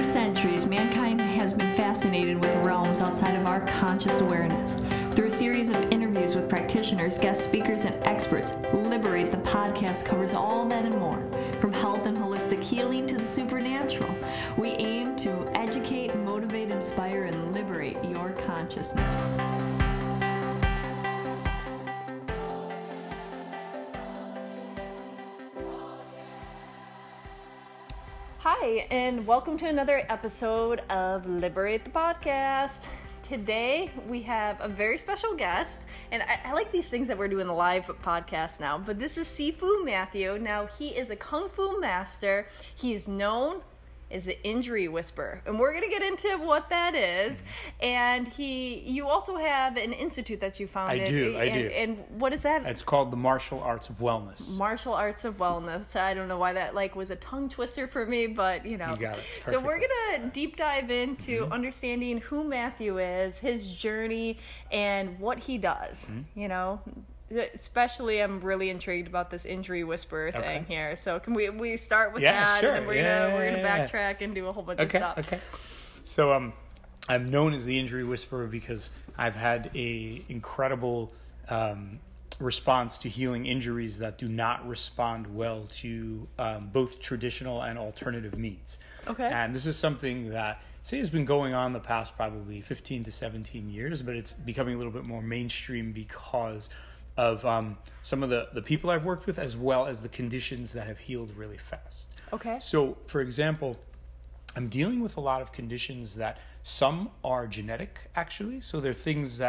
centuries, mankind has been fascinated with realms outside of our conscious awareness. Through a series of interviews with practitioners, guest speakers, and experts, Liberate the Podcast covers all that and more. From health and holistic healing to the supernatural, we aim to educate, motivate, inspire, and liberate your consciousness. Hi, and welcome to another episode of Liberate the Podcast. Today, we have a very special guest, and I like these things that we're doing the live podcast now, but this is Sifu Matthew. Now, he is a Kung Fu master. He's known as the injury whisperer, and we're going to get into what that is. And you also have an institute that you founded. I do. And what is that? It's called the Martial Arts of Wellness. Martial Arts of Wellness. I don't know why that was a tongue twister for me, but you got it. Perfectly. So we're going to deep dive into understanding who Matthew is, his journey, and what he does, Especially, I'm really intrigued about this injury whisperer thing here. So can we start with that, sure. and then we're gonna backtrack and do a whole bunch of stuff. Okay. So I'm known as the injury whisperer because I've had a incredible response to healing injuries that do not respond well to both traditional and alternative means. Okay. And this is something that has been going on the past probably 15 to 17 years, but it's becoming a little bit more mainstream because of some of the people I've worked with, as well as the conditions that have healed really fast. Okay. So, for example, I'm dealing with a lot of conditions that some are genetic, actually. So they're things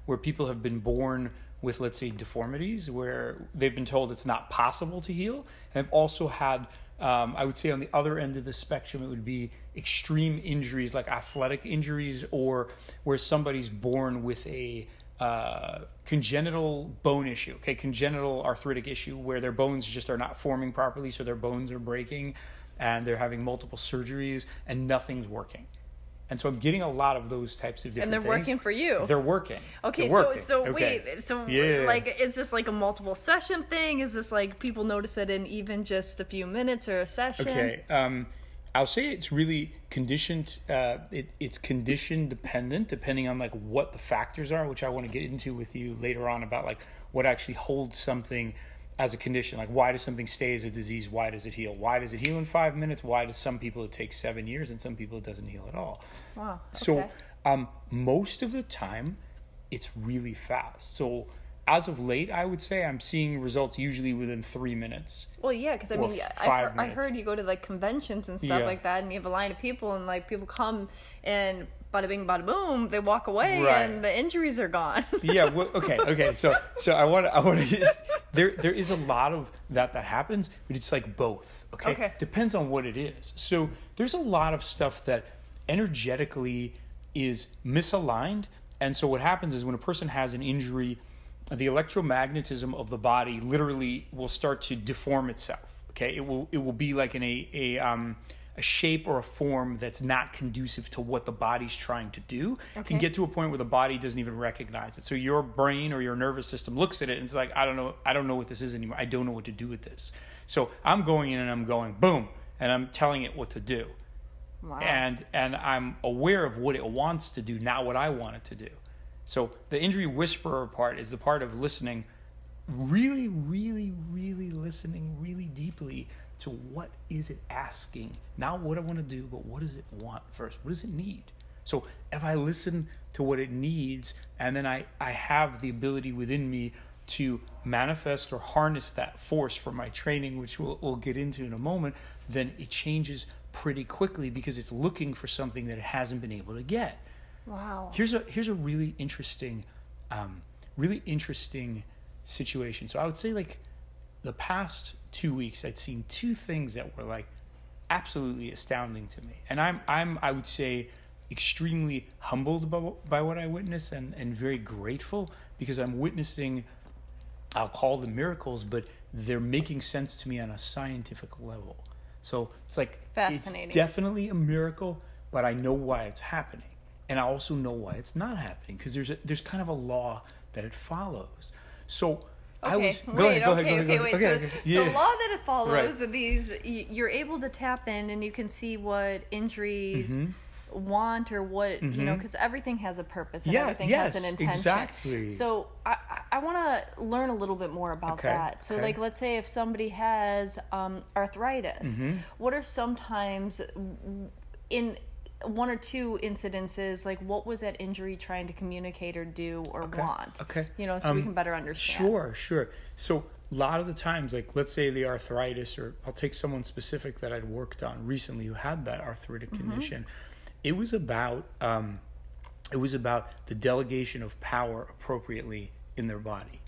where people have been born with, let's say, deformities, where they've been told it's not possible to heal. And I've also had, I would say on the other end of the spectrum, it would be extreme injuries like athletic injuries, or where somebody's born with a congenital bone issue, congenital arthritic issue, where their bones just are not forming properly, so their bones are breaking, and they're having multiple surgeries, and nothing's working. And so I'm getting a lot of those types of different things. And they're working for you. They're working. Okay, wait, like, is this like a multiple session thing? Is this like people notice it in even just a few minutes or a session? Okay, I'll say it's really conditioned. It's condition dependent, depending on like what the factors are, which I want to get into with you later on about like what actually holds something as a condition. Like, why does something stay as a disease? Why does it heal? Why does it heal in 5 minutes? Why does some people it takes 7 years and some people it doesn't heal at all? Wow. Okay. So most of the time, it's really fast. So as of late, I would say I'm seeing results usually within 3 minutes. Well, yeah, because I mean, I heard you go to like conventions and stuff like that, and you have a line of people, and like people come and bada bing, bada boom, they walk away, and the injuries are gone. Yeah. Well, okay. So I want to. There is a lot of that happens, but it's like both. Okay. Depends on what it is. So there's a lot of stuff that energetically is misaligned, and so what happens is when a person has an injury, the electromagnetism of the body literally will start to deform itself. Okay, it will be like in a shape or a form that's not conducive to what the body's trying to do. Okay. It can get to a point where the body doesn't even recognize it. So your brain or your nervous system looks at it and it's like, I don't know what this is anymore. I don't know what to do with this. So I'm going in and I'm going boom, and I'm telling it what to do. Wow. And I'm aware of what it wants to do, not what I want it to do. So the injury whisperer part is the part of listening, really, really, really listening really deeply to what is it asking. Not what I want to do, but what does it want first? What does it need? So if I listen to what it needs, and then I have the ability within me to manifest or harness that force from my training, which we'll get into in a moment, then it changes pretty quickly because it's looking for something that it hasn't been able to get. Wow. Here's a really interesting situation. So I would say like the past 2 weeks, I'd seen two things that were like absolutely astounding to me, and I would say extremely humbled by what I witnessed and very grateful because I'm witnessing, I'll call them miracles, but they're making sense to me on a scientific level. So it's like fascinating. It's definitely a miracle, but I know why it's happening. And I also know why it's not happening because there's kind of a law that it follows. So Okay, wait. So law that it follows, these, you're able to tap in and you can see what injuries want or what, because everything has a purpose and everything has an intention. Exactly. So I want to learn a little bit more about that. So like, let's say if somebody has arthritis, what are sometimes in one or two incidences, like what was that injury trying to communicate or do or want? So we can better understand. Sure. So a lot of the times, like let's say the arthritis, or I'll take someone specific that I'd worked on recently who had that arthritic condition. It was about the delegation of power appropriately in their body.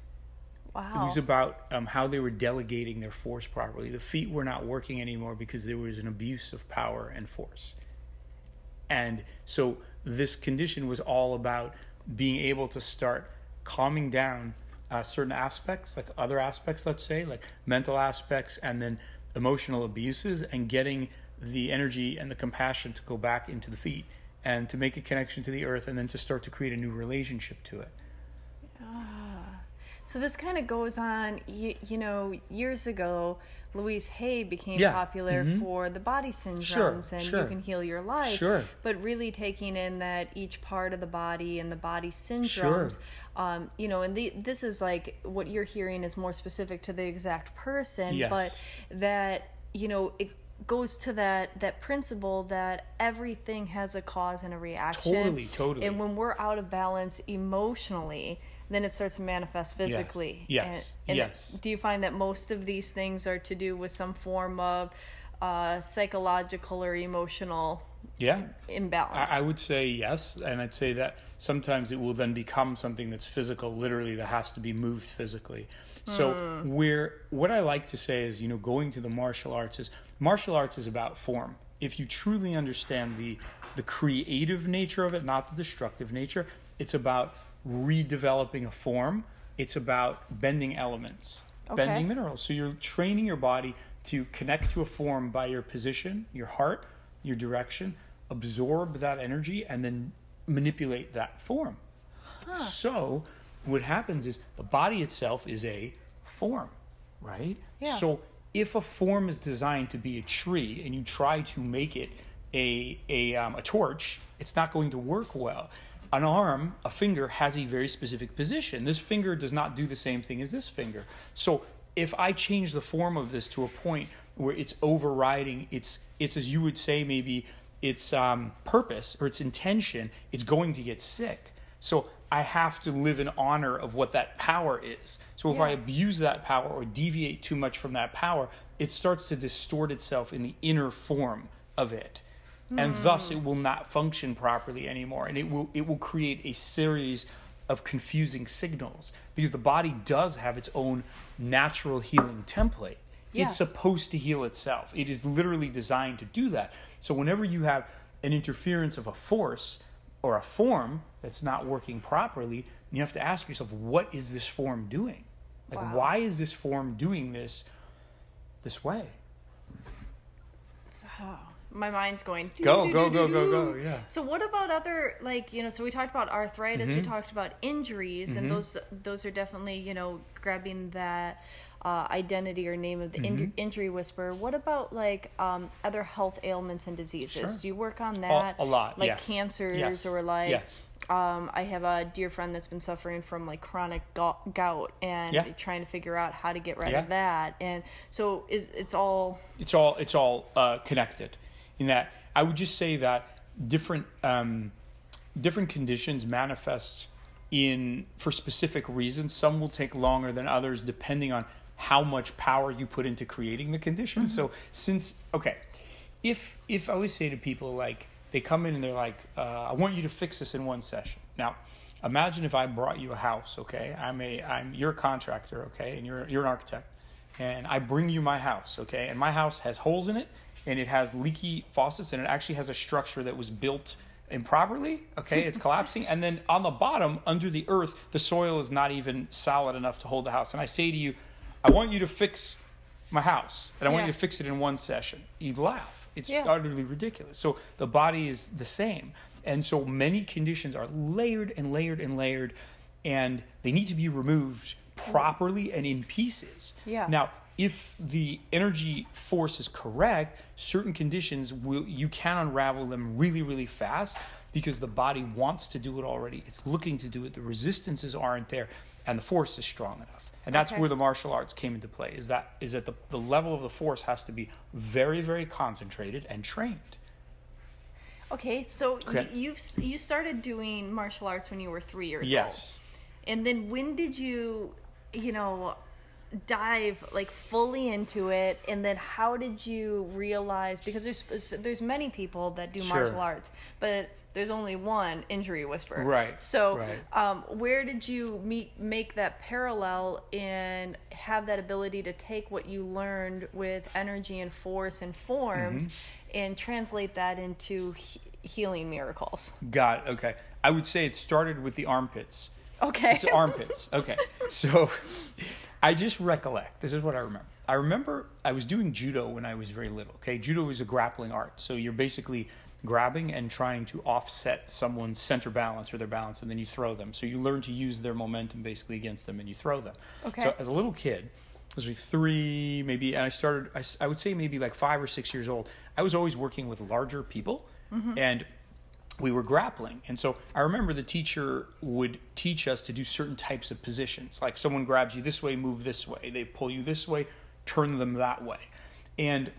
Wow. It was about how they were delegating their force properly. The feet were not working anymore because there was an abuse of power and force. And so this condition was all about being able to start calming down certain aspects, like other aspects, let's say, like mental aspects, and then emotional abuses, and getting the energy and the compassion to go back into the feet and to make a connection to the earth, and then to start to create a new relationship to it. So this kind of goes on, years ago, Louise Hay became popular for the body syndromes and you can heal your life. But really taking in that each part of the body and the body syndromes, and this is like what you're hearing is more specific to the exact person, but that, it goes to that principle that everything has a cause and a reaction. Totally. And when we're out of balance emotionally, then it starts to manifest physically. Yes. Do you find that most of these things are to do with some form of psychological or emotional imbalance? I would say yes, and I'd say that sometimes it will then become something that's physical, literally, that has to be moved physically. So what I like to say is, going to the martial arts is about form. If you truly understand the creative nature of it, not the destructive nature, it's about redeveloping a form. It's about bending elements, bending minerals. So you're training your body to connect to a form by your position, your heart, your direction, absorb that energy, and then manipulate that form. So what happens is the body itself is a form, right? So if a form is designed to be a tree and you try to make it a torch, it's not going to work well. An arm, a finger, has a very specific position. This finger does not do the same thing as this finger. So if I change the form of this to a point where it's overriding it's as you would say, maybe its purpose or its intention, it's going to get sick. So I have to live in honor of what that power is. So if I abuse that power or deviate too much from that power, it starts to distort itself in the inner form of it. And thus it will not function properly anymore. And it will create a series of confusing signals, because the body does have its own natural healing template. It's supposed to heal itself. It is literally designed to do that. So whenever you have an interference of a force or a form that's not working properly, you have to ask yourself, what is this form doing? Like, why is this form doing this way? My mind's going go, yeah. So what about other, so we talked about arthritis, we talked about injuries, and those are definitely, grabbing that identity or name of the injury whisperer. What about other health ailments and diseases? Do you work on that? A lot, like cancers or I have a dear friend that's been suffering from chronic gout and trying to figure out how to get rid of that. And so it's all connected. In that, I would just say that different conditions manifest for specific reasons. Some will take longer than others depending on how much power you put into creating the condition. So if I always say to people, they come in and they're like, I want you to fix this in one session. Now, imagine if I brought you a house, okay? You're a contractor, okay? And you're an architect. And I bring you my house, okay? And my house has holes in it, and it has leaky faucets, and it actually has a structure that was built improperly, okay? It's collapsing. And then on the bottom, under the earth, the soil is not even solid enough to hold the house. And I say to you, I want you to fix my house, and I want you to fix it in one session. You'd laugh. It's utterly ridiculous. So the body is the same. And so many conditions are layered and layered and layered, and they need to be removed properly and in pieces. Yeah. Now, if the energy force is correct, certain conditions you can unravel them really, really fast because the body wants to do it already. It's looking to do it. The resistances aren't there, and the force is strong enough. And that's where the martial arts came into play, is that the level of the force has to be very, very concentrated and trained. Okay, so you started doing martial arts when you were 3 years old. Yes. And then when did you dive like fully into it, and then how did you realize, because there's many people that do martial arts, but there's only one injury whisperer. Right. So where did you make that parallel and have that ability to take what you learned with energy and force and forms and translate that into healing miracles? Got it. Okay. I would say it started with the armpits. Okay. It's armpits. Okay. So I just recollect. This is what I remember. I remember I was doing judo when I was very little. Okay. Judo is a grappling art. So you're basically grabbing and trying to offset someone's center balance or their balance, and then you throw them. So you learn to use their momentum basically against them, and you throw them. Okay. So as a little kid, I was like 3 maybe, and I would say maybe like 5 or 6 years old. I was always working with larger people, and we were grappling. And so I remember the teacher would teach us to do certain types of positions. Like someone grabs you this way, move this way. They pull you this way, turn them that way. And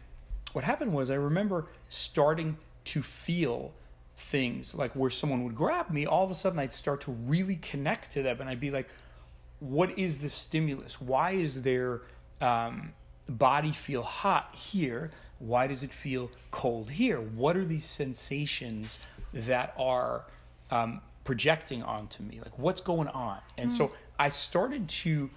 what happened was I remember starting to feel things like where someone would grab me, all of a sudden I'd start to really connect to them, and I'd be like, what is the stimulus? Why is their body feel hot here? Why does it feel cold here? What are these sensations that are projecting onto me? Like, what's going on? And so I started to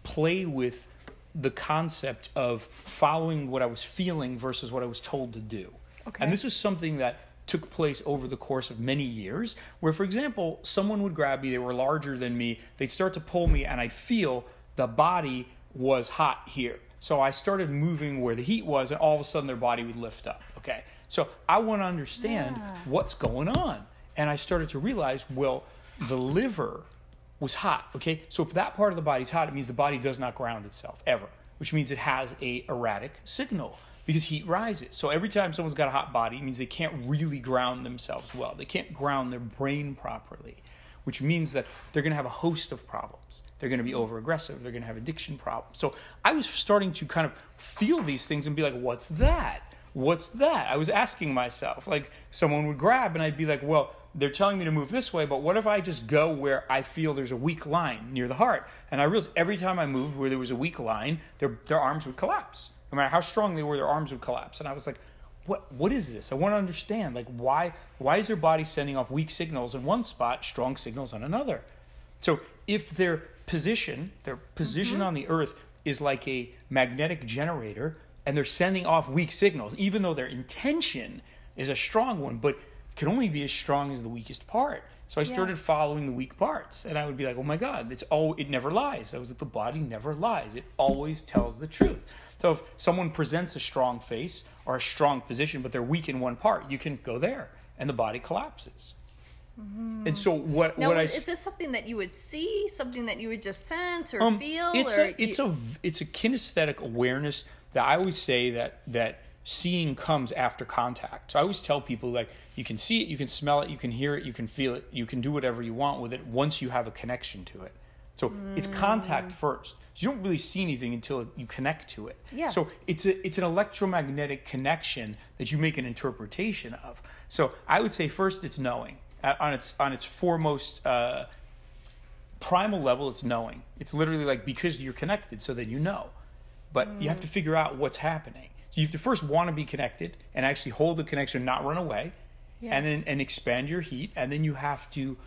play with the concept of following what I was feeling versus what I was told to do. Okay. And this was something that took place over the course of many years, where, for example, someone would grab me, they were larger than me, they'd start to pull me, and I'd feel the body was hot here. So I started moving where the heat was, and all of a sudden their body would lift up. Okay, so I want to understand what's going on. And I started to realize, well, the liver was hot. Okay, so if that part of the body's hot, it means the body does not ground itself ever, which means it has a erratic signal, because heat rises. So every time someone's got a hot body, it means they can't really ground themselves well. They can't ground their brain properly, which means that they're going to have a host of problems. They're going to be over-aggressive. They're going to have addiction problems. So I was starting to kind of feel these things and be like, what's that? What's that? I was asking myself, like, someone would grab and I'd be like, well, they're telling me to move this way, but what if I just go where I feel there's a weak line near the heart? And I realized every time I moved where there was a weak line, their arms would collapse. No matter how strong they were, their arms would collapse. And I was like, what is this? I want to understand, like, why is their body sending off weak signals in one spot, strong signals on another? So if their position on the earth is like a magnetic generator, and they're sending off weak signals, even though their intention is a strong one, but can only be as strong as the weakest part. So I started following the weak parts, and I would be like, oh my God, it never lies. I was like, the body never lies. It always tells the truth. So if someone presents a strong face or a strong position, but they're weak in one part, you can go there, and the body collapses. And so is this something that you would see, something that you would just sense or feel? It's a kinesthetic awareness that I always say that seeing comes after contact. So I always tell people, like, you can see it, you can smell it, you can hear it, you can feel it, you can do whatever you want with it once you have a connection to it. So it's contact first. You don't really see anything until you connect to it. Yeah. So it's an electromagnetic connection that you make an interpretation of. So I would say first it's knowing. On its foremost primal level, it's knowing. It's literally like, because you're connected, so that you know. But you have to figure out what's happening. So you have to first want to be connected and actually hold the connection, not run away, and expand your heat, and then you have to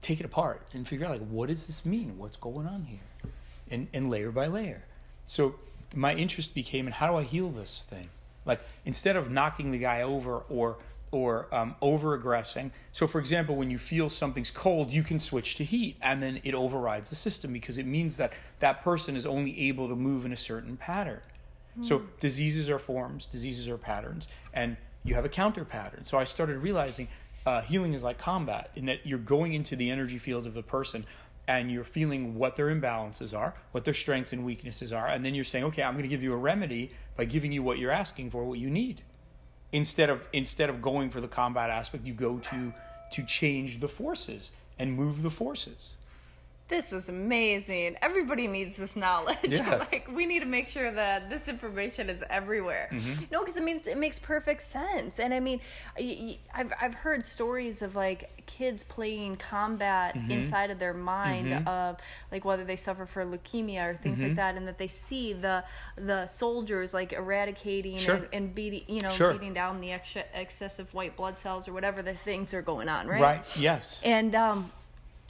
take it apart and figure out, like, what does this mean? What's going on here? And layer by layer. So my interest became in, how do I heal this thing? Like, instead of knocking the guy over or over-aggressing. So, for example, when you feel something's cold, you can switch to heat, and then it overrides the system, because it means that that person is only able to move in a certain pattern. So diseases are forms, diseases are patterns, and you have a counter pattern. So I started realizing healing is like combat, in that you're going into the energy field of the person, and you're feeling what their imbalances are, what their strengths and weaknesses are, and then you're saying, okay, I'm going to give you a remedy by giving you what you're asking for, what you need. Instead of going for the combat aspect, you go to change the forces and move the forces. This is amazing. Everybody needs this knowledge. Yeah. Like, we need to make sure that this information is everywhere. Mm-hmm. No, because it makes perfect sense. And I mean, I've heard stories of like kids playing combat mm-hmm. inside of their mind mm-hmm. of like whether they suffer for leukemia or things mm-hmm. like that, and that they see the soldiers like eradicating sure. and beating sure. beating down the excessive white blood cells or whatever the things are going on, right? Right. Yes. And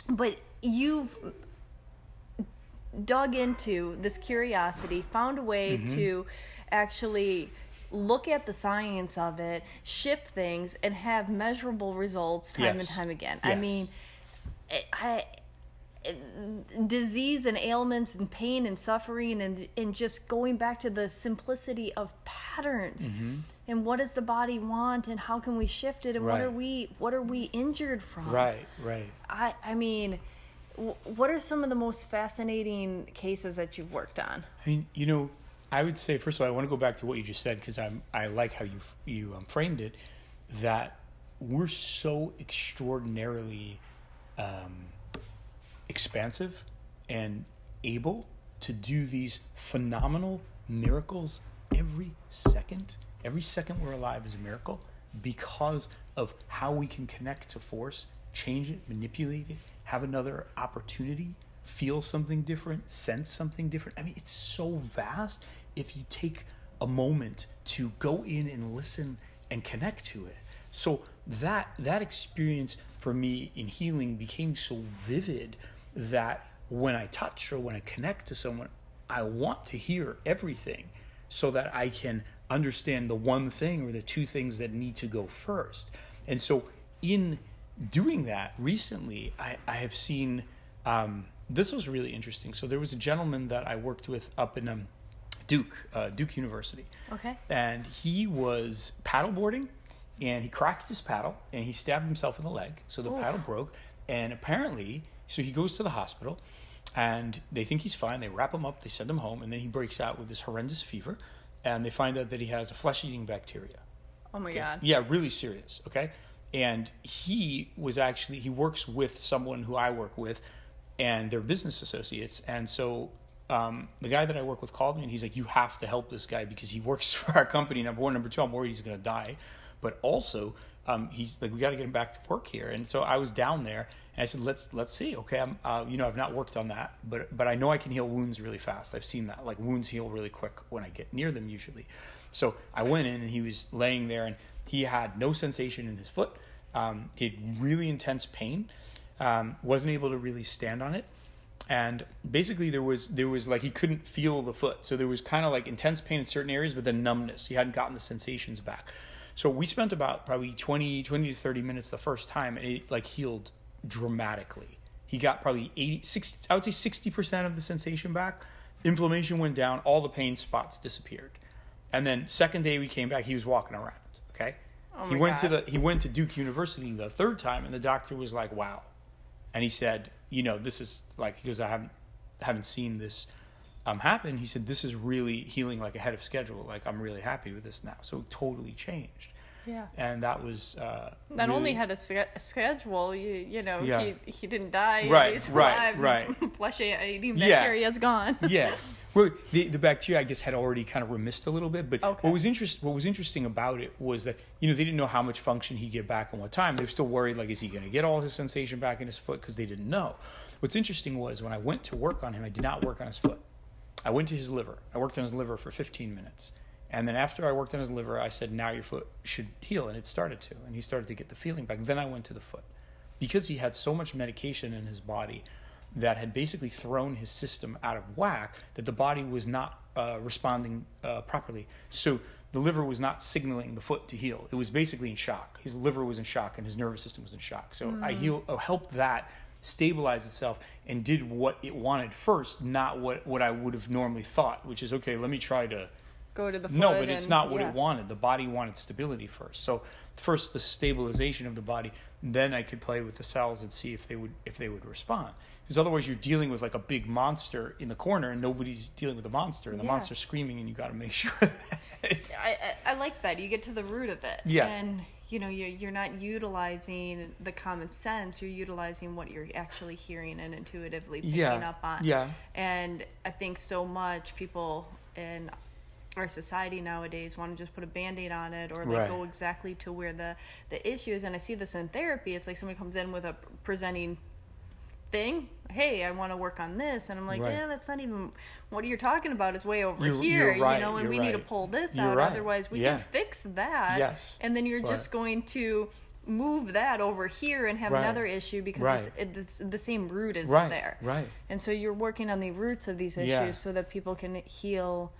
but you've dug into this curiosity, found a way mm-hmm. to actually look at the science of it, shift things, and have measurable results time and time again. Yes. I mean, disease and ailments and pain and suffering and just going back to the simplicity of patterns mm-hmm. and what does the body want and how can we shift it and right. what are we injured from? Right. I mean, what are some of the most fascinating cases that you've worked on? I mean, I would say, first of all, I want to go back to what you just said, because I like how you framed it, that we're so extraordinarily expansive and able to do these phenomenal miracles every second. Every second we're alive is a miracle because of how we can connect to force, change it, manipulate it, have another opportunity, feel something different, sense something different. I mean, it's so vast if you take a moment to go in and listen and connect to it. So that experience for me in healing became so vivid that when I touch or when I connect to someone, I want to hear everything so that I can understand the one thing or the two things that need to go first. And so in doing that recently, I have seen, this was really interesting. So there was a gentleman that I worked with up in Duke University. Okay. And he was paddleboarding, and he cracked his paddle, and he stabbed himself in the leg. So the paddle broke, and apparently, so he goes to the hospital, and they think he's fine. They wrap him up, they send him home, and then he breaks out with this horrendous fever, and they find out that he has a flesh-eating bacteria. Oh my God. Yeah, really serious, okay? And he works with someone who I work with, and they're business associates. And so the guy that I work with called me, and he's like, you have to help this guy because he works for our company, number one. Number two, I'm worried he's going to die. But also, he's like, we got to get him back to work here. And so I was down there, and I said, let's see. Okay, I've not worked on that, but I know I can heal wounds really fast. I've seen that. Like, wounds heal really quick when I get near them usually. So I went in, and he was laying there, and he had no sensation in his foot. He had really intense pain, wasn't able to really stand on it. And basically there was like, he couldn't feel the foot. So there was kind of like intense pain in certain areas, but then numbness. He hadn't gotten the sensations back. So we spent about probably 20 to 30 minutes the first time, and it like healed dramatically. He got probably 60% of the sensation back. Inflammation went down. All the pain spots disappeared. And then second day we came back, he was walking around. Okay. Oh he went to Duke University the third time, and the doctor was like, wow. And he said, this is like, he goes, I haven't seen this happen. He said, this is really healing like ahead of schedule. Like, I'm really happy with this now. So it totally changed. Yeah. And that was not really... only had a schedule, he didn't die. Right, he's alive. Right. Flesh-eating bacteria is gone. Yeah. Well, the bacteria, I guess, had already kind of remissed a little bit. But okay. What was interesting about it was that, they didn't know how much function he'd get back and what time. They were still worried, like, is he going to get all his sensation back in his foot? Because they didn't know. What's interesting was when I went to work on him, I did not work on his foot. I went to his liver. I worked on his liver for 15 minutes. And then after I worked on his liver, I said, now your foot should heal. And it started to. And he started to get the feeling back. Then I went to the foot. Because he had so much medication in his body that had basically thrown his system out of whack, that the body was not responding properly. So the liver was not signaling the foot to heal. It was basically in shock. His liver was in shock and his nervous system was in shock. So I helped that stabilize itself and did what it wanted first, not what I would have normally thought, which is, okay, let me try to go to the foot. No, but it's not what it wanted. The body wanted stability first. So first the stabilization of the body, then I could play with the cells and see if they would respond. Because otherwise you're dealing with like a big monster in the corner and nobody's dealing with the monster. And the monster's screaming and you got to make sure that... I like that. You get to the root of it. Yeah. And, you're not utilizing the common sense. You're utilizing what you're actually hearing and intuitively picking up on. Yeah. And I think so much people in our society nowadays want to just put a Band-Aid on it, or they go exactly to where the issue is. And I see this in therapy. It's like somebody comes in with a presenting thing. Hey, I want to work on this. And I'm like, yeah, that's not even what you're talking about. It's way over here, and we need to pull this out. Otherwise, we can fix that. Yes. And then you're just going to move that over here and have another issue because it's the same root is there. Right. And so you're working on the roots of these issues so that people can heal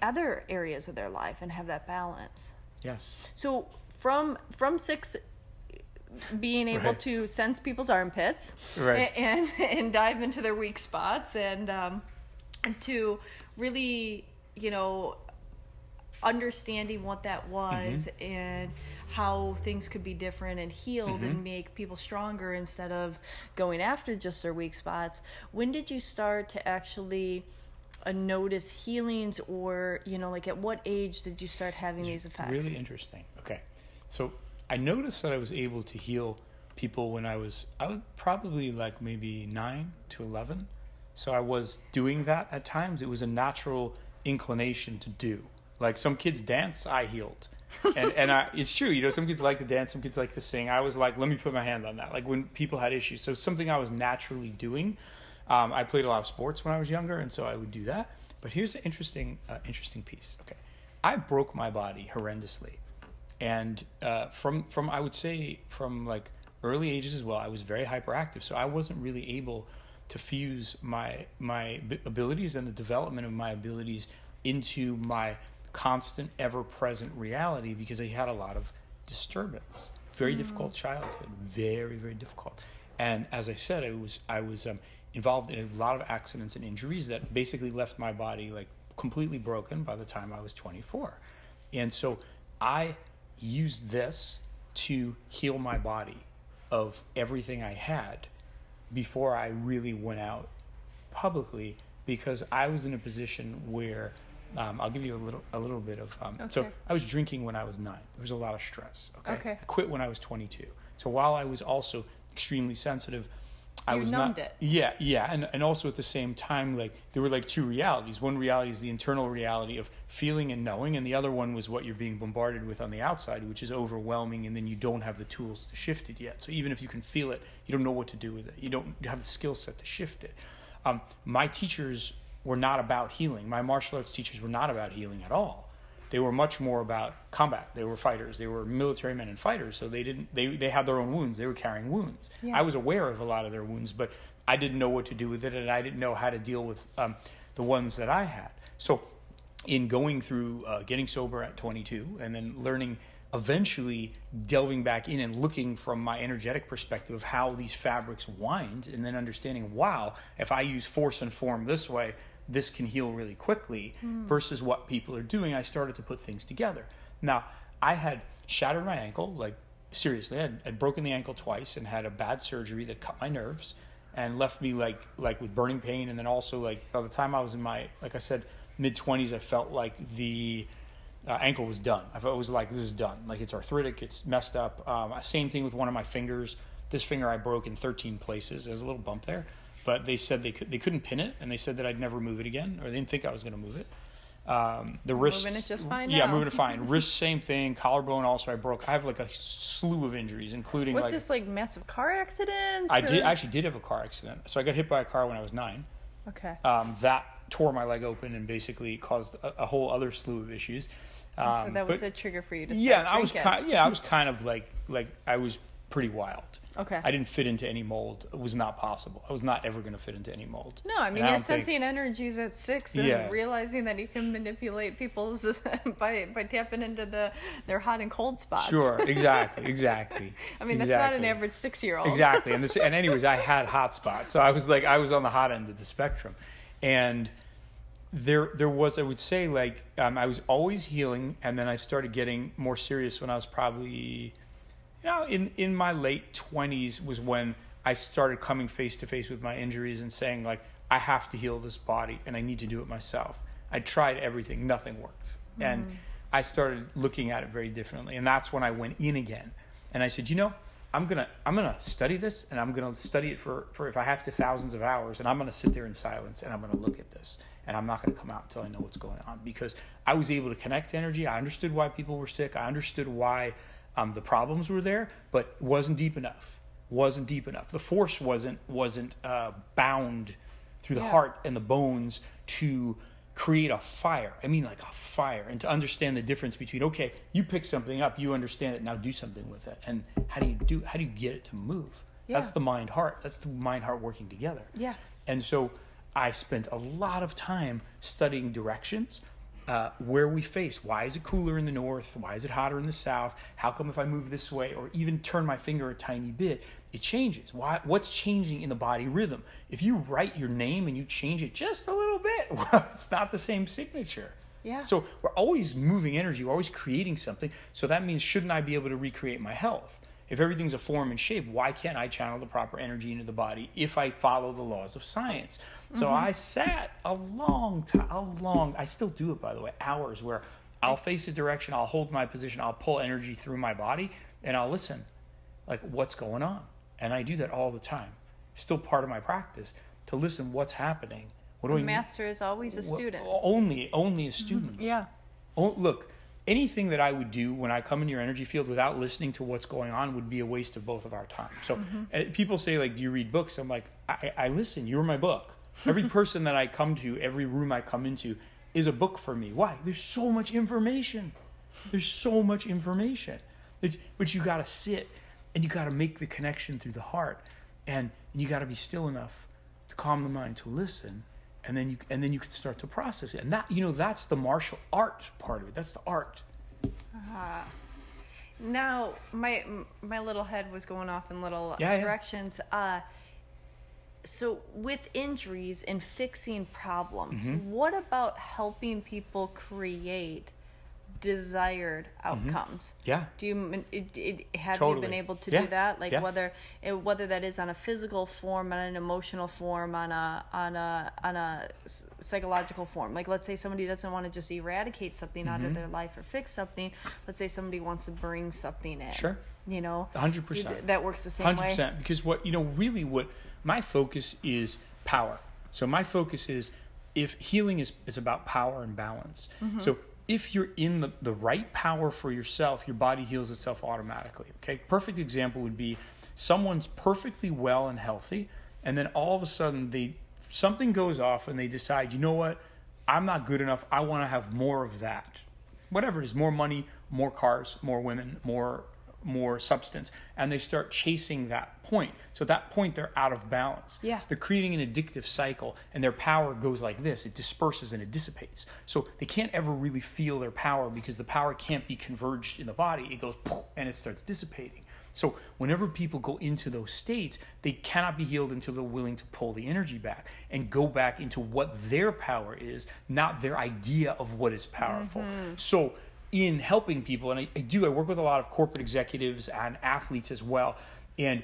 other areas of their life and have that balance. Yes. So from 6 being able to sense people's armpits and dive into their weak spots and to really, understanding what that was and how things could be different and healed and make people stronger instead of going after just their weak spots. When did you start to actually notice healings, or, like at what age did you start having these effects? Really interesting. Okay. So I noticed that I was able to heal people when I was probably like maybe 9 to 11. So I was doing that at times. It was a natural inclination to do. Like some kids dance, I healed. And it's true, some kids like to dance, some kids like to sing. I was like, let me put my hand on that. Like when people had issues. So something I was naturally doing. I played a lot of sports when I was younger, and so I would do that. But here's an interesting piece. Okay. I broke my body horrendously. And from I would say from like early ages as well, I was very hyperactive. So I wasn't really able to fuse my abilities and the development of my abilities into my constant, ever-present reality because I had a lot of disturbance. Very difficult childhood. Very, very difficult. And as I said, I was involved in a lot of accidents and injuries that basically left my body like completely broken by the time I was 24. And so I used this to heal my body of everything I had before I really went out publicly, because I was in a position where I'll give you a little bit of so I was drinking when I was 9. There was a lot of stress. Okay. I quit when I was 22. So while I was also extremely sensitive, I was numbed it. Yeah, and also at the same time, like there were like two realities. One reality is the internal reality of feeling and knowing, and the other one was what you're being bombarded with on the outside, which is overwhelming, and then you don't have the tools to shift it yet. So even if you can feel it, you don't know what to do with it. You don't have the skill set to shift it. My teachers were not about healing. My martial arts teachers were not about healing at all. They were much more about combat. They were fighters. They were military men and fighters. So they had their own wounds. They were carrying wounds. Yeah. I was aware of a lot of their wounds, but I didn't know what to do with it, and I didn't know how to deal with the ones that I had. So in going through getting sober at 22 and then learning, eventually delving back in and looking from my energetic perspective of how these fabrics wind, and then understanding, wow, if I use force and form this way, this can heal really quickly versus what people are doing. I started to put things together. Now, I had shattered my ankle, like seriously, I'd broken the ankle twice and had a bad surgery that cut my nerves and left me like with burning pain. And then also like by the time I was in my, like I said, mid-20s, I felt like the ankle was done. I felt it was like, this is done. Like it's arthritic, it's messed up. Same thing with one of my fingers. This finger I broke in 13 places. There's a little bump there. But they said they couldn't pin it, and they said that I'd never move it again, or they didn't think I was going to move it. The wrist, moving it just fine. Yeah, now. Moving it fine. Wrist, same thing. Collarbone also I broke. I have like a slew of injuries, including What's this, like massive car accidents? I actually did have a car accident. So I got hit by a car when I was 9. Okay. That tore my leg open and basically caused a whole other slew of issues. So that was a trigger for you to start drinking. I was kind of like I was pretty wild. Okay. I didn't fit into any mold. It was not possible. I was not ever going to fit into any mold. No, I mean, you're sensing energies at 6 and realizing that you can manipulate people's by tapping into their hot and cold spots. Sure, exactly. I mean, that's not an average 6-year-old. Exactly. And anyways, I had hot spots. So I was on the hot end of the spectrum. And there was, I would say, like, I was always healing, and then I started getting more serious when I was probably... in my late 20s was when I started coming face to face with my injuries and saying, like, I have to heal this body and I need to do it myself. I tried everything, nothing worked. And I started looking at it very differently. And that's when I went in again. And I said, I'm gonna study this, and I'm gonna study it for if I have to thousands of hours, and I'm gonna sit there in silence and I'm gonna look at this, and I'm not gonna come out until I know what's going on, because I was able to connect energy. I understood why people were sick. I understood why the problems were there, but it wasn't deep enough. The force wasn't bound through the heart and the bones to create a fire. I mean, like a fire. And to understand the difference between, okay, you pick something up, you understand it, now do something with it. And how do you get it to move? Yeah. That's the mind heart. That's the mind heart working together. Yeah. And so I spent a lot of time studying directions, where we face. Why is it cooler in the north? Why is it hotter in the south? How come if I move this way or even turn my finger a tiny bit, it changes? What's changing in the body rhythm? If you write your name and you change it just a little bit, well, it's not the same signature. Yeah. So we're always moving energy, we're always creating something. So that means, shouldn't I be able to recreate my health? If everything's a form and shape, why can't I channel the proper energy into the body if I follow the laws of science? So I sat a long time, I still do it, by the way, hours, where I'll face a direction, I'll hold my position, I'll pull energy through my body, and I'll listen, like, what's going on? And I do that all the time. Still part of my practice, to listen what's happening. What do I master is always a student. Only a student. Yeah. Oh, look, anything that I would do when I come in your energy field without listening to what's going on would be a waste of both of our time. So people say, like, do you read books? I'm like, I listen. You're my book. Every person that I come to, every room I come into is a book for me. Why? There's so much information. But you got to sit and you got to make the connection through the heart, and you got to be still enough to calm the mind to listen, and then you can start to process it. And that, that's the martial art part of it. That's the art. Now my little head was going off in little directions. So with injuries and fixing problems, what about helping people create desired outcomes? Yeah. Do you have Totally. you been able to do that? Like, Yeah. whether that is on a physical form, on an emotional form, on a psychological form. Like, let's say somebody doesn't want to just eradicate something out of their life or fix something. Let's say somebody wants to bring something in. Sure. 100%. That works the same way. 100%. Because what my focus is power. So my focus is, if healing is about power and balance. So if you're in the right power for yourself, your body heals itself automatically. Okay. Perfect example would be, someone's perfectly well and healthy, and then all of a sudden something goes off and they decide, you know what? I'm not good enough. I want to have more of that. Whatever it is, more money, more cars, more women, more substance, and they start chasing that point. So at that point, they're out of balance. Yeah. They're creating an addictive cycle, and their power goes like this. It disperses and it dissipates. So they can't ever really feel their power, because the power can't be converged in the body. It goes poof, and it starts dissipating. So whenever people go into those states, they cannot be healed until they're willing to pull the energy back and go back into what their power is, not their idea of what is powerful. So in helping people, and I work with a lot of corporate executives and athletes as well, and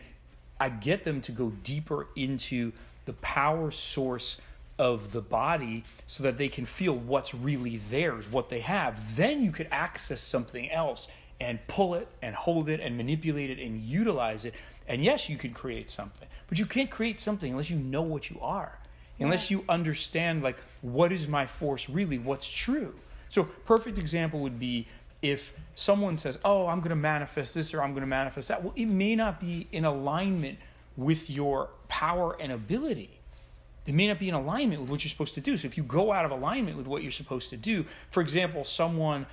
I get them to go deeper into the power source of the body so that they can feel what's really theirs, what they have. Then you could access something else and pull it and hold it and manipulate it and utilize it. And yes, you can create something, but you can't create something unless you know what you are, unless you understand, like, what is my force really, what's true. So perfect example would be, if someone says, oh, I'm going to manifest this or I'm going to manifest that. Well, it may not be in alignment with your power and ability. It may not be in alignment with what you're supposed to do. So if you go out of alignment with what you're supposed to do, for example, someone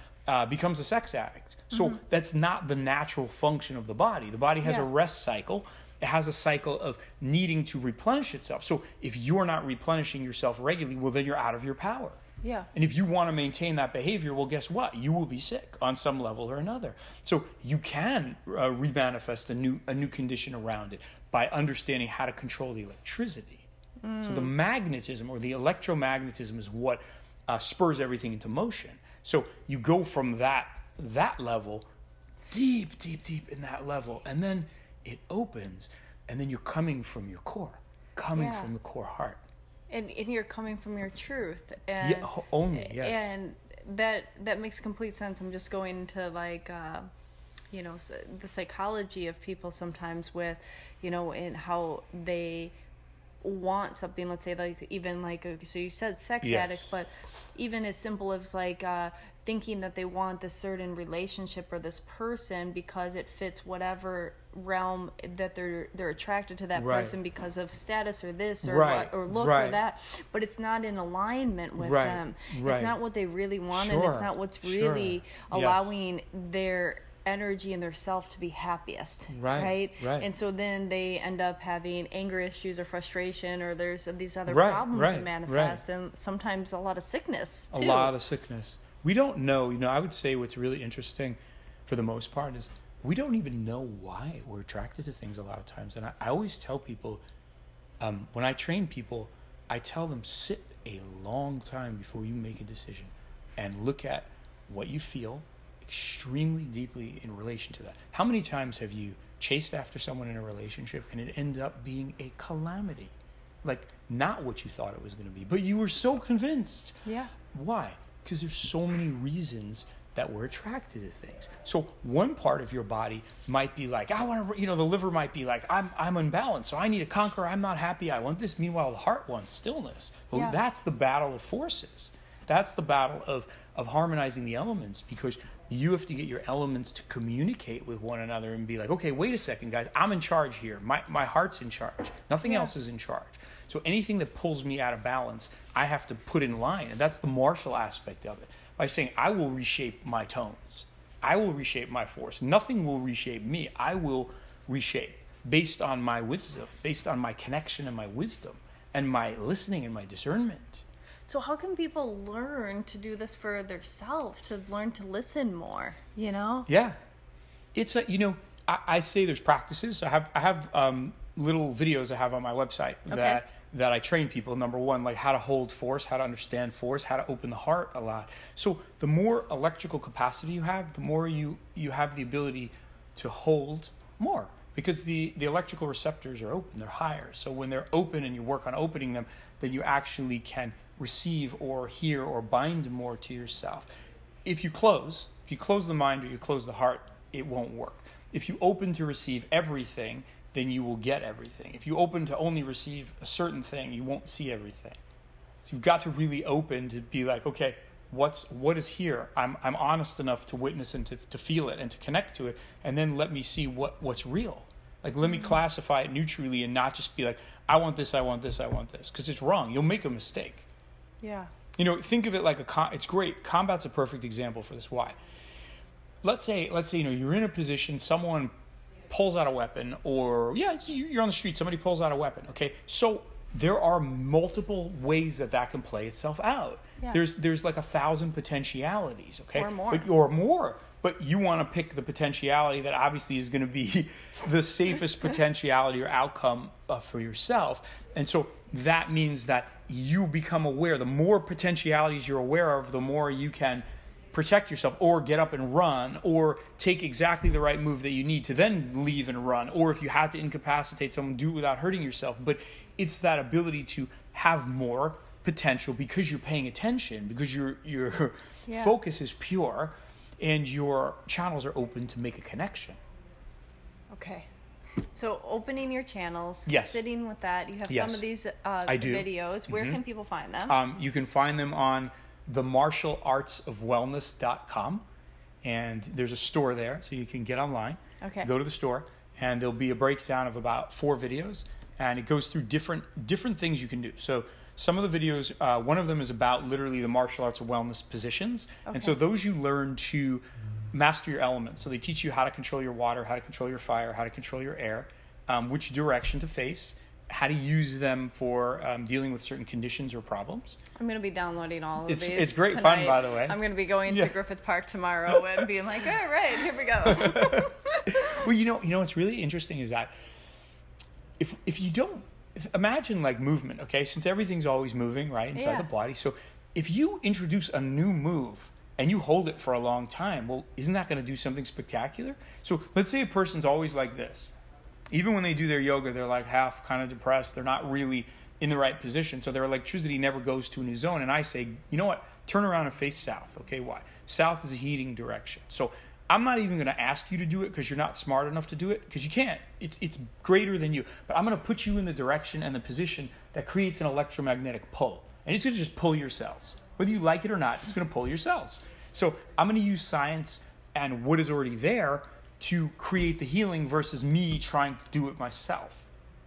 becomes a sex addict. So that's not the natural function of the body. The body has a rest cycle. It has a cycle of needing to replenish itself. So if you're not replenishing yourself regularly, well, then you're out of your power. Yeah. And if you want to maintain that behavior, well, guess what? You will be sick on some level or another. So you can remanifest a new condition around it by understanding how to control the electricity. So the magnetism or the electromagnetism is what spurs everything into motion. So you go from that level, deep in that level, and then it opens, And then you're coming from your core, coming from the core heart. And you're coming from your truth. And, only, yes. And that makes complete sense. I'm just going into like, the psychology of people sometimes with, and how they want something, let's say like even like, so you said sex addict, but even as simple as like thinking that they want this certain relationship or this person because it fits whatever realm that they're attracted to that person because of status or this or what, or looks or that, but it's not in alignment with them. It's not what they really want, and it's not what's really allowing their energy and their self to be happiest, right? And so then they end up having anger issues or frustration, or there's these other problems that manifest, and sometimes a lot of sickness too. We don't know, I would say what's really interesting for the most part is we don't even know why we're attracted to things a lot of times. And I always tell people, when I train people, I tell them sit a long time before you make a decision and look at what you feel extremely deeply in relation to that. How many times have you chased after someone in a relationship and it ended up being a calamity? Like not what you thought it was going to be, but you were so convinced. Yeah. Why? Because there's so many reasons that we're attracted to things. So one part of your body might be like, I want to, the liver might be like, I'm unbalanced, so I need to conquer, I'm not happy, I want this. Meanwhile, the heart wants stillness. Well, that's the battle of forces. That's the battle of harmonizing the elements, because you have to get your elements to communicate with one another and be like, okay, wait a second, guys, I'm in charge here. My heart's in charge. Nothing else is in charge. So anything that pulls me out of balance, I have to put in line. And that's the martial aspect of it. By saying, I will reshape my tones. I will reshape my force. Nothing will reshape me. I will reshape based on my wisdom, based on my connection and my wisdom and my listening and my discernment. So how can people learn to do this for themselves, to learn to listen more, Yeah. It's I say there's practices. I have little videos I have on my website that I train people. Number one, like how to hold force, how to understand force, how to open the heart a lot. So the more electrical capacity you have, the more you have the ability to hold more, because the electrical receptors are open, they're higher. So when they're open and you work on opening them, then you actually can receive or hear or bind more to yourself. If you close the mind or you close the heart, it won't work. If you open to receive everything, then you will get everything. If you open to only receive a certain thing, you won't see everything. So you've got to really open to be like, okay, what is here? I'm honest enough to witness and to feel it and to connect to it, and then let me see what's real. Like, let me classify it neutrally and not just be like, I want this, I want this, I want this, because it's wrong. You'll make a mistake. Yeah. Think of it like it's great. Combat's a perfect example for this. Why? Let's say you're in a position, someone pulls out a weapon, or you're on the street, somebody pulls out a weapon. Okay, so there are multiple ways that can play itself out. Yeah. There's like 1,000 potentialities. Okay, or more. But you want to pick the potentiality that obviously is going to be the safest potentiality or outcome for yourself. And so that means that you become aware. The more potentialities you're aware of, the more you can protect yourself, or get up and run, or take exactly the right move that you need to then leave and run. Or if you have to incapacitate someone, do it without hurting yourself. But it's that ability to have more potential because you're paying attention, because your focus is pure, and your channels are open to make a connection. Okay. So opening your channels, sitting with that. You have some of these videos. Where can people find them? You can find them on themartialartsofwellness.com, and there's a store there, so you can get online. Okay. Go to the store, and there'll be a breakdown of about 4 videos, and it goes through different things you can do. So some of the videos, one of them is about literally the martial arts of wellness positions. Okay. And so those you learn to master your elements. So they teach you how to control your water, how to control your fire, how to control your air, which direction to face, how to use them for dealing with certain conditions or problems. I'm going to be downloading all of these. It's great tonight. Fun, by the way. I'm going to be going to Griffith Park tomorrow and being like, all right, here we go. Well, what's really interesting is that if you don't, imagine like movement, okay? Since everything's always moving, right, inside the body. So if you introduce a new move and you hold it for a long time, well, isn't that going to do something spectacular? So let's say a person's always like this. Even when they do their yoga, they're like half kind of depressed. They're not really in the right position. So their electricity never goes to a new zone. And I say, you know what? Turn around and face south. Okay, why? South is a heating direction. So I'm not even going to ask you to do it because you're not smart enough to do it, because you can't. It's greater than you. But I'm going to put you in the direction and the position that creates an electromagnetic pull. And it's going to just pull your cells. Whether you like it or not, it's going to pull your cells. So I'm going to use science and what is already there to create the healing versus me trying to do it myself.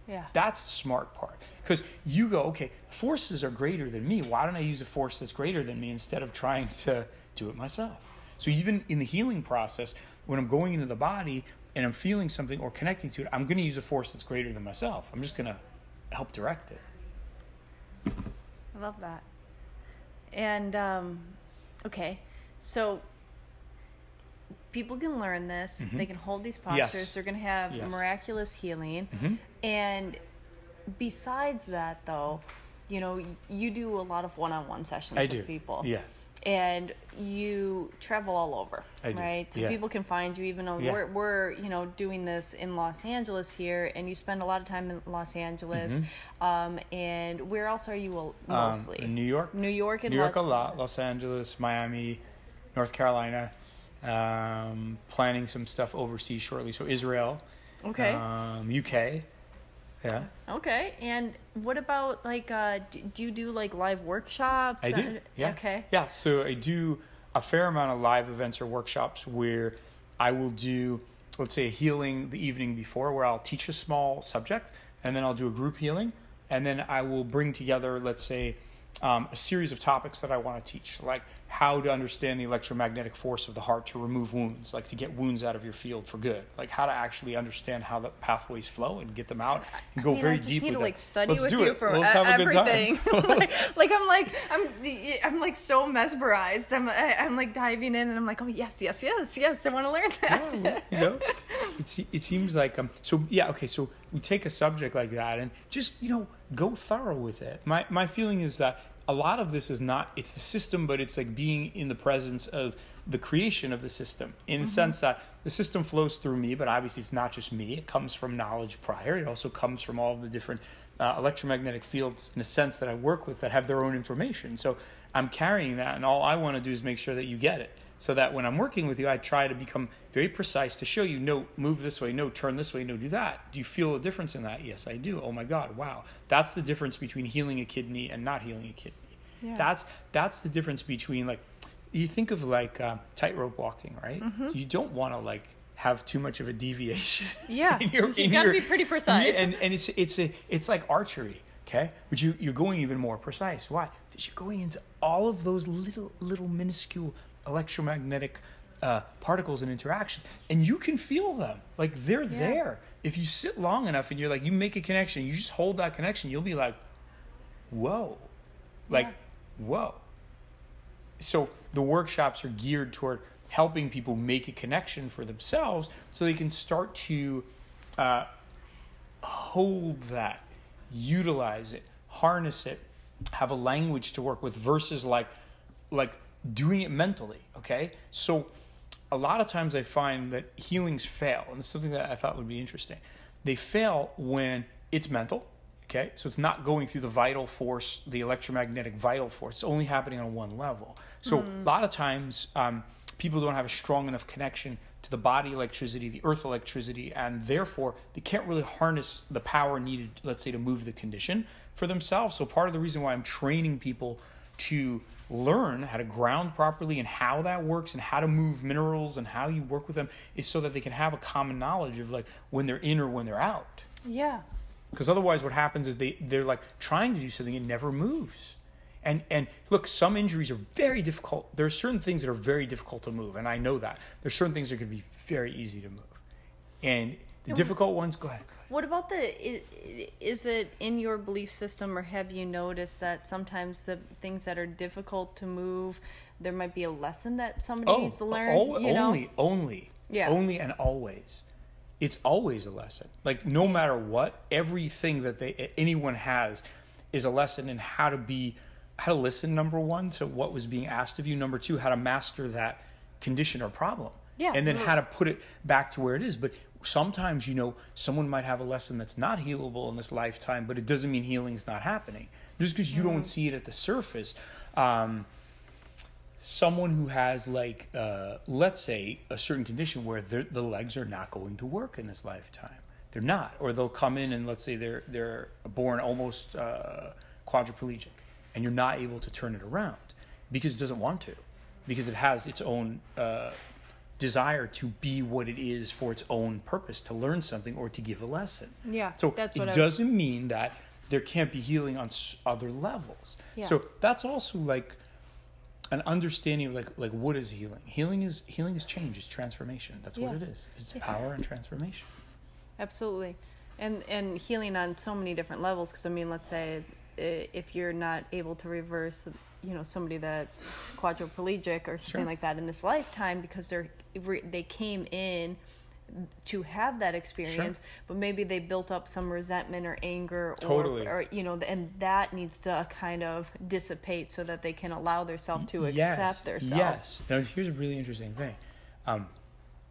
Yeah. That's the smart part. Because you go, okay, forces are greater than me. Why don't I use a force that's greater than me instead of trying to do it myself? So even in the healing process, when I'm going into the body and I'm feeling something or connecting to it, I'm going to use a force that's greater than myself. I'm just going to help direct it. I love that. And, okay, so people can learn this. Mm-hmm. They can hold these postures. Yes. They're going to have miraculous healing. Mm-hmm. And besides that, though, you know, you do a lot of one-on-one sessions with people. Yeah. And you travel all over, right? So people can find you, even though we're you know, doing this in Los Angeles here, and you spend a lot of time in Los Angeles. Mm-hmm. And where else are you mostly? In New York. New York and New York a lot. Los Angeles, Miami, North Carolina. Planning some stuff overseas shortly. So Israel. Okay. UK. Yeah. Okay. And what about, like, do you do, like, live workshops? I do. Yeah. Okay. Yeah. So I do a fair amount of live events or workshops where I will do, let's say, a healing the evening before, where I'll teach a small subject, and then I'll do a group healing, and then I will bring together, let's say, a series of topics that I want to teach, like how to understand the electromagnetic force of the heart to remove wounds, like to get wounds out of your field for good, like how to actually understand how the pathways flow and get them out and go very deep with it. I just need to like study with you for everything. I'm like so mesmerized. I'm like diving in and I'm like, oh yes, I want to learn that. Yeah, you know, it seems like so yeah, okay, so we take a subject like that and just, you know, go thorough with it. My feeling is that a lot of this is not, it's the system, but it's like being in the presence of the creation of the system, in the sense that the system flows through me, but obviously it's not just me. It comes from knowledge prior. It also comes from all of the different electromagnetic fields, in a sense, that I work with that have their own information. So I'm carrying that, and all I want to do is make sure that you get it. So that when I'm working with you, I try to become very precise to show you, no, move this way, no, turn this way, no, do that. Do you feel a difference in that? Yes, I do. Oh my God, wow. That's the difference between healing a kidney and not healing a kidney. Yeah. That's the difference between, like, you think of like tightrope walking, right? Mm-hmm. So you don't want to like have too much of a deviation. Yeah, you got to be pretty precise. And it's like archery, okay? But you're going even more precise. Why? Because you're going into all of those little minuscule electromagnetic particles and interactions, and you can feel them, like they're there. If you sit long enough and you're like, you make a connection, you just hold that connection, you'll be like, whoa, like whoa. So the workshops are geared toward helping people make a connection for themselves so they can start to hold that, utilize it, harness it, have a language to work with, versus like doing it mentally, okay? So a lot of times I find that healings fail, and this is something that I thought would be interesting. They fail when it's mental, okay? So it's not going through the vital force, the electromagnetic vital force. It's only happening on one level. So a lot of times people don't have a strong enough connection to the body electricity, the earth electricity, and therefore they can't really harness the power needed, let's say, to move the condition for themselves. So part of the reason why I'm training people to learn how to ground properly and how that works and how to move minerals and how you work with them is so that they can have a common knowledge of like when they're in or when they're out. Yeah. Because otherwise what happens is they're like trying to do something and it never moves. And look, some injuries are very difficult. There are certain things that are very difficult to move, and I know that. There's certain things that can be very easy to move. And the difficult ones, go ahead. What about is it in your belief system, or have you noticed that sometimes the things that are difficult to move, there might be a lesson that somebody needs to learn? Only and always. It's always a lesson. Like no matter what, everything that anyone has is a lesson in how to listen, number one, to what was being asked of you. Number two, how to master that condition or problem. and then how to put it back to where it is. But sometimes, someone might have a lesson that's not healable in this lifetime, but it doesn't mean healing's not happening. Just because you don't see it at the surface. Someone who has, like, let's say, a certain condition where the legs are not going to work in this lifetime. They're not. Or they'll come in and let's say they're born almost quadriplegic, and you're not able to turn it around because it doesn't want to, because it has its own desire to be what it is for its own purpose, to learn something or to give a lesson. Yeah. So it doesn't mean that there can't be healing on other levels. Yeah. So that's also like an understanding of like what is healing? Healing is change, it's transformation. That's what it is. It's power and transformation. Absolutely. And healing on so many different levels, because I mean, let's say if you're not able to reverse somebody that's quadriplegic or something like that in this lifetime because they came in to have that experience, but maybe they built up some resentment or anger or and that needs to kind of dissipate so that they can allow themselves to accept themselves. Yes. Now here's a really interesting thing.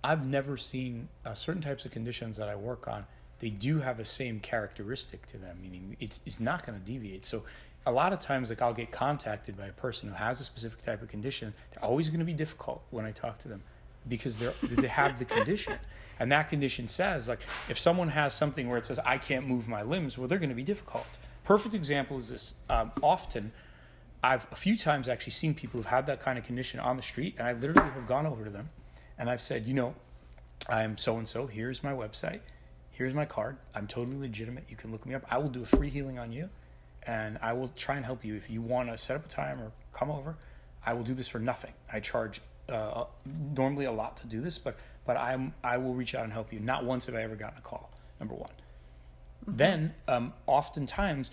I've never seen certain types of conditions that I work on. They do have the same characteristic to them, meaning it's not going to deviate. So a lot of times, like, I'll get contacted by a person who has a specific type of condition. They're always going to be difficult when I talk to them because they have the condition. And that condition says, like, if someone has something where it says, I can't move my limbs, well, they're going to be difficult. Perfect example is this. Often, I've a few times actually seen people who've had that kind of condition on the street, and I literally have gone over to them, and I've said, I'm so-and-so, here's my website, here's my card, I'm totally legitimate, you can look me up, I will do a free healing on you, and I will try and help you. If you want to set up a time or come over, I will do this for nothing. I charge normally a lot to do this, but I will reach out and help you. Not once have I ever gotten a call, number one. Mm-hmm. Then, oftentimes,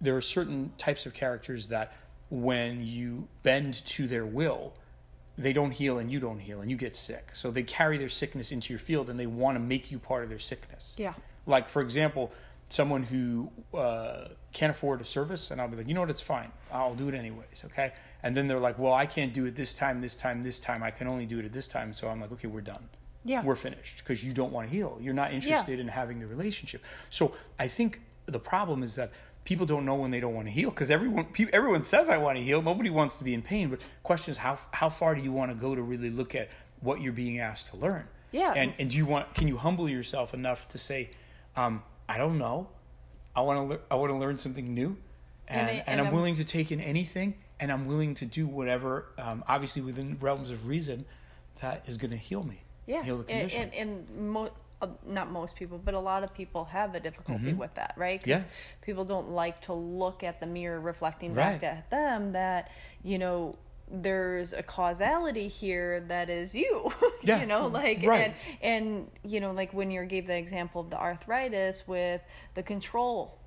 there are certain types of characters that when you bend to their will, they don't heal and you don't heal and you get sick. So they carry their sickness into your field and they want to make you part of their sickness. Yeah. Like, for example, someone who can't afford a service, and I'll be like, you know what, it's fine. I'll do it anyways, okay? And then they're like, well, I can't do it this time. I can only do it at this time. So I'm like, okay, we're done. Yeah. We're finished because you don't want to heal. You're not interested in having the relationship. So I think the problem is that people don't know when they don't want to heal because everyone says I want to heal. Nobody wants to be in pain. But the question is, how far do you want to go to really look at what you're being asked to learn? Yeah. And can you humble yourself enough to say, I don't know. I want to learn something new, and I'm willing to take in anything, and I'm willing to do whatever, obviously within realms of reason, that is going to heal me. Yeah, heal the condition. And not most people, but a lot of people have a difficulty with that, right? Because people don't like to look at the mirror reflecting back at them that there's a causality here that is you, and like when you gave the example of the arthritis with the control,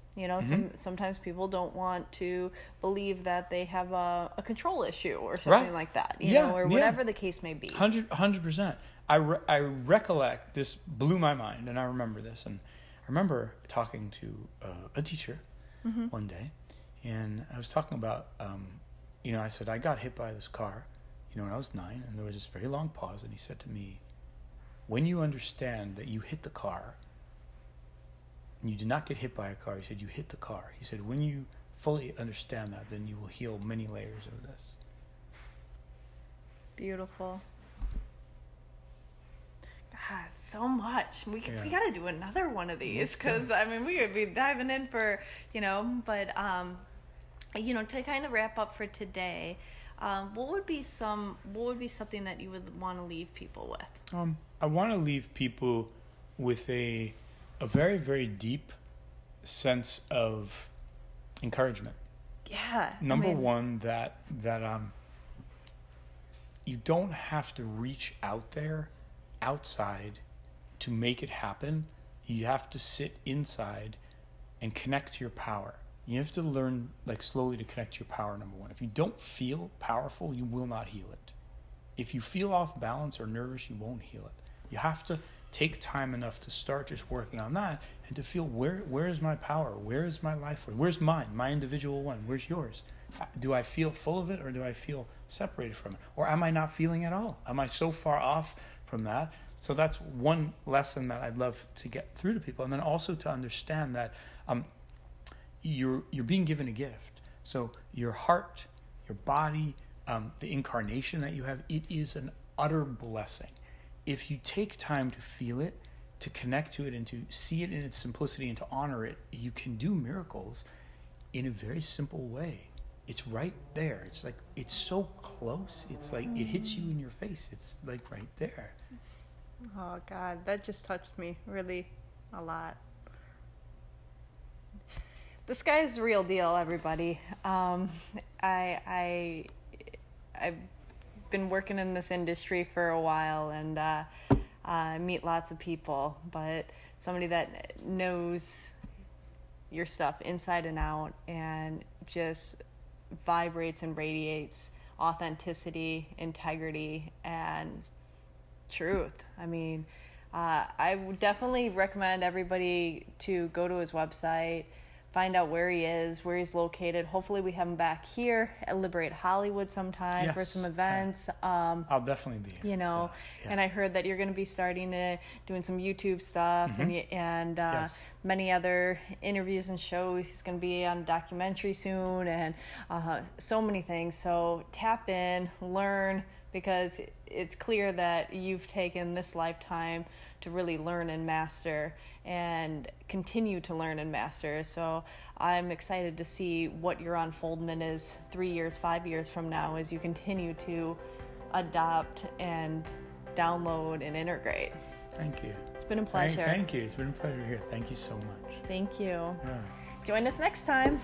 sometimes people don't want to believe that they have a control issue or something like that, or whatever the case may be. 100%. I recollect, this blew my mind, and I remember this, and I remember talking to a teacher one day, and I was talking about I said, I got hit by this car, when I was 9, and there was this very long pause, and he said to me, when you understand that you hit the car, and you did not get hit by a car, he said, you hit the car. He said, when you fully understand that, then you will heal many layers of this. Beautiful. God, so much. We got to do another one of these, because, we could be diving in for, but... to kind of wrap up for today, what would be something that you would want to leave people with? I want to leave people with a very, very deep sense of encouragement. Yeah. Number one, that you don't have to reach outside to make it happen. You have to sit inside and connect to your power. You have to learn, slowly to connect to your power, number one. If you don't feel powerful, you will not heal it. If you feel off balance or nervous, you won't heal it. You have to take time enough to start just working on that and to feel, where is my power? Where is my life force? Where's mine, my individual one? Where's yours? Do I feel full of it, or do I feel separated from it? Or am I not feeling at all? Am I so far off from that. So that's one lesson that I'd love to get through to people. And then also to understand that you're being given a gift. So your heart, your body, the incarnation that you have, it is an utter blessing. If you take time to feel it, to connect to it, and to see it in its simplicity and to honor it, you can do miracles in a very simple way. It's right there. It's like, it's so close. It's like it hits you in your face. It's like right there. Oh God, that just touched me really a lot. The sky is the real deal, everybody. I've been working in this industry for a while, and I meet lots of people, but somebody that knows your stuff inside and out and just vibrates and radiates authenticity, integrity, and truth. I mean, I would definitely recommend everybody to go to his website, find out where he is, where he's located. Hopefully we have him back here at Liberate Hollywood sometime for some events. I'll definitely be here. You know, and I heard that you're going to be starting doing some YouTube stuff and many other interviews and shows. He's going to be on a documentary soon, and so many things. So tap in, learn, because it's clear that you've taken this lifetime to really learn and master and continue to learn and master. So I'm excited to see what your unfoldment is 3 years, 5 years from now as you continue to adopt and download and integrate. Thank you. It's been a pleasure. Thank you. It's been a pleasure here. Thank you so much. Thank you. Yeah. Join us next time.